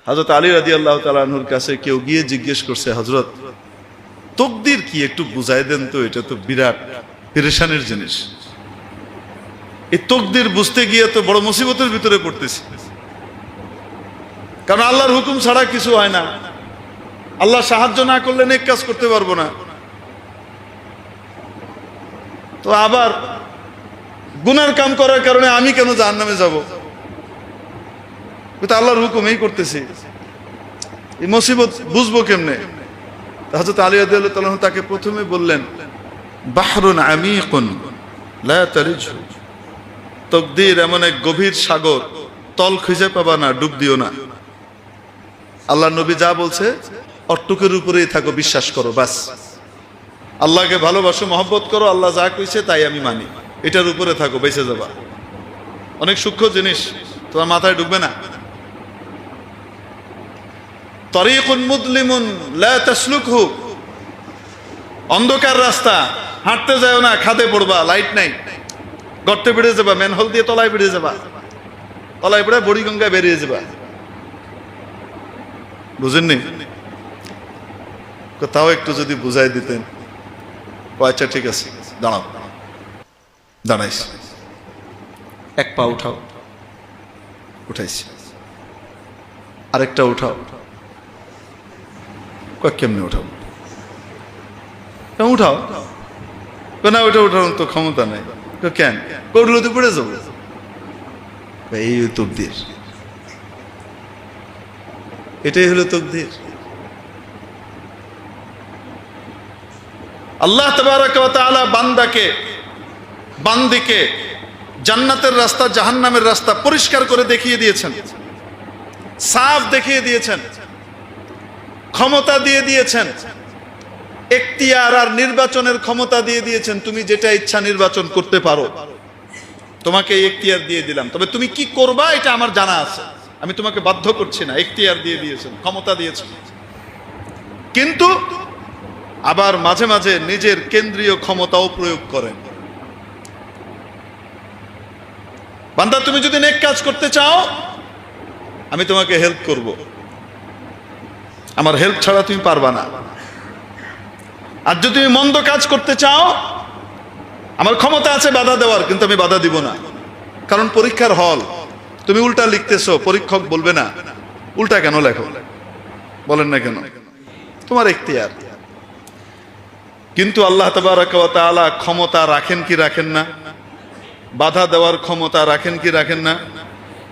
হযরত আলী রাদিয়াল্লাহু তাআলা আনহুর কাছে কেউ গিয়ে জিজ্ঞেস করছে, হযরত তাকদীর কি একটু বুঝাই দেন তো, এটা তো বিরাট পেরেশানির জিনিস। এই তাকদীর বুঝতে গিয়ে তো বড় মুসিবতের ভিতরে পড়তেছি, কারণ আল্লাহর হুকুম ছাড়া কিছু হয় না। আল্লাহ সাহায্য না করলে নেক কাজ করতে পারবো না। তো আবার গুনার কাম করার কারণে আমি কেন জাহান্নামে যাব? আল্লাহর হুকুম এই করতেছি, এই মুসিবত বুঝবো কেমনে? হযরত আলী রাদিয়াল্লাহু তাআলা তাকে প্রথমে বললেন, বাহরুন আমিকুন লা তারিজহু, তাকদীর এমন এক গভীর সাগর, তল খুঁজে পাবা না, ডুব দিও না। আল্লাহর নবী যা বলছে অট্টুকের উপরেই থাকো, বিশ্বাস করো, বাস। আল্লাহকে ভালোবাসো, মহব্বত করো, আল্লাহ যা কইছে তাই আমি মানি, এটার উপরে থাকো, বেঁচে যাবা। অনেক সূক্ষ্ম জিনিস, তোমার মাথায় ঢুকবে না। তরিকুন মুদলিমুন লা তাসলুকহু, অন্ধকার রাস্তা, হাঁটতে যাও না, খাদে পড়বা, লাইট নাই, গর্তে বেড়ে যাবা, ম্যানহোল দিয়ে তলায় বেড়ে যাবা, তলায় বেড়ে বুড়িগঙ্গায় বেরিয়ে যাবা। বুঝেননি? তাও একটু যদি বুঝাই দিতেন। আচ্ছা ঠিক আছে, দাঁড়াও। দাঁড়াইস, এক পা উঠাও, উঠাইছি, আরেকটা উঠাও। কেমনে উঠাও? উঠাও না, ওইটা উঠানোর তো ক্ষমতা নাই। কেন? উঠলে তো পড়ে যাবো। এই তাকদীর, এটাই হলো তাকদীর। আল্লাহ তাবারাক ওয়া তাআলা বান্দিকে জান্নাতের রাস্তা জাহান্নামের রাস্তা পরিষ্কার করে দেখিয়ে দিয়েছেন, সাফ দেখিয়ে দিয়েছেন, ক্ষমতা দিয়ে দিয়েছেন, এখতিয়ার আর নির্বাচনের ক্ষমতা দিয়ে দিয়েছেন। তুমি যেটা ইচ্ছা নির্বাচন করতে পারো, তোমাকে এখতিয়ার দিয়ে দিলাম, তবে তুমি কি করবা এটা আমার জানা আছে, আমি তোমাকে বাধ্য করছি না। এখতিয়ার দিয়ে দিয়েছেন, ক্ষমতা দিয়েছেন, কিন্তু আবার মাঝে মাঝে নিজের কেন্দ্রীয় ক্ষমতাও প্রয়োগ করেন। বান্দা, তুমি যদি নেক কাজ করতে চাও, আমি তোমাকে হেল্প করব, আমার হেল্প ছাড়া তুমি পারবা না। আর যদি তুমি মন্দ কাজ করতে চাও, আমার ক্ষমতা আছে বাধা দেওয়ার, কিন্তু আমি বাধা দিব না। কারণ পরীক্ষার হল, তুমি উল্টা লিখতেছো, পরীক্ষক বলবে না উল্টা কেন লেখো, বলেন না কেন, তোমার এখতিয়ার। কিন্তু আল্লাহ তাবারাক ওয়া তাআলা ক্ষমতা রাখেন কি রাখেন না? বাধা দেওয়ার ক্ষমতা রাখেন কি রাখেন না?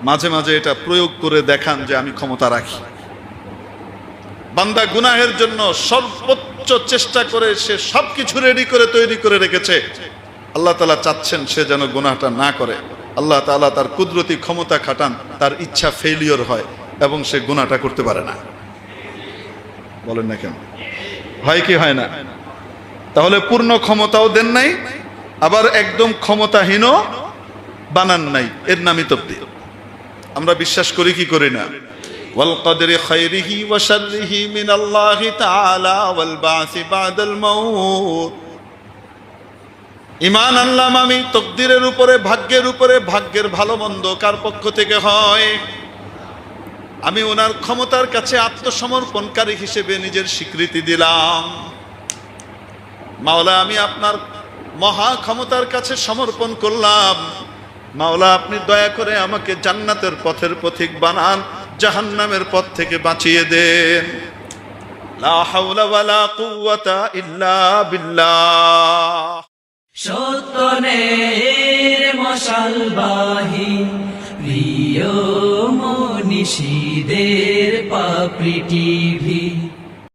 মাঝে মাঝে এটা প্রয়োগ করে দেখান যে আমি ক্ষমতা রাখি। বান্দা গুনাহের জন্য সর্বোচ্চ চেষ্টা করে সে সবকিছু রেডি করে তৈরি করে রেখেছে, আল্লাহ তাআলা চাচ্ছেন সে যেন গুনাহটা না করে। আল্লাহ তাআলা তার কুদরতি ক্ষমতা খাটান, তার ইচ্ছা ফেলিওর হয় এবং সে গুনাহটা করতে পারে না। বলেন না কেন? হয় কি হয় না? তাহলে পূর্ণ ক্ষমতাও দেন নাই, আবার একদম ক্ষমতাহীনও বানান নাই, এর নামই তাকদীর। আমরা বিশ্বাস করি কি করি না? ওয়াল কদরি খায়রিহি ওয়া শাররিহি মিনাল্লাহি তাআলা ওয়াল বাসি বাদাল মাউত। ঈমান আনলাম আমি তাকদীরের উপরে, ভাগ্যের উপরে, ভাগ্যের ভালো মন্দ কার পক্ষ থেকে হয়। আমি ওনার ক্ষমতার কাছে আত্মসমর্পণকারী হিসেবে নিজের স্বীকৃতি দিলাম। মাওলা, আমি আপনার মহা ক্ষমতার কাছে সমর্পণ করলাম। মাওলা, আপনি দয়া করে আমাকে জান্নাতের পথের পথিক বানান, জাহান্নামের পথ থেকে বাঁচিয়ে দেন। লা হাওলা ওয়ালা কুওয়াতা ইল্লা বিল্লাহ। সত্যনের মশালবাহী প্রিয় মনীষীদের পাপড়ি টিভি।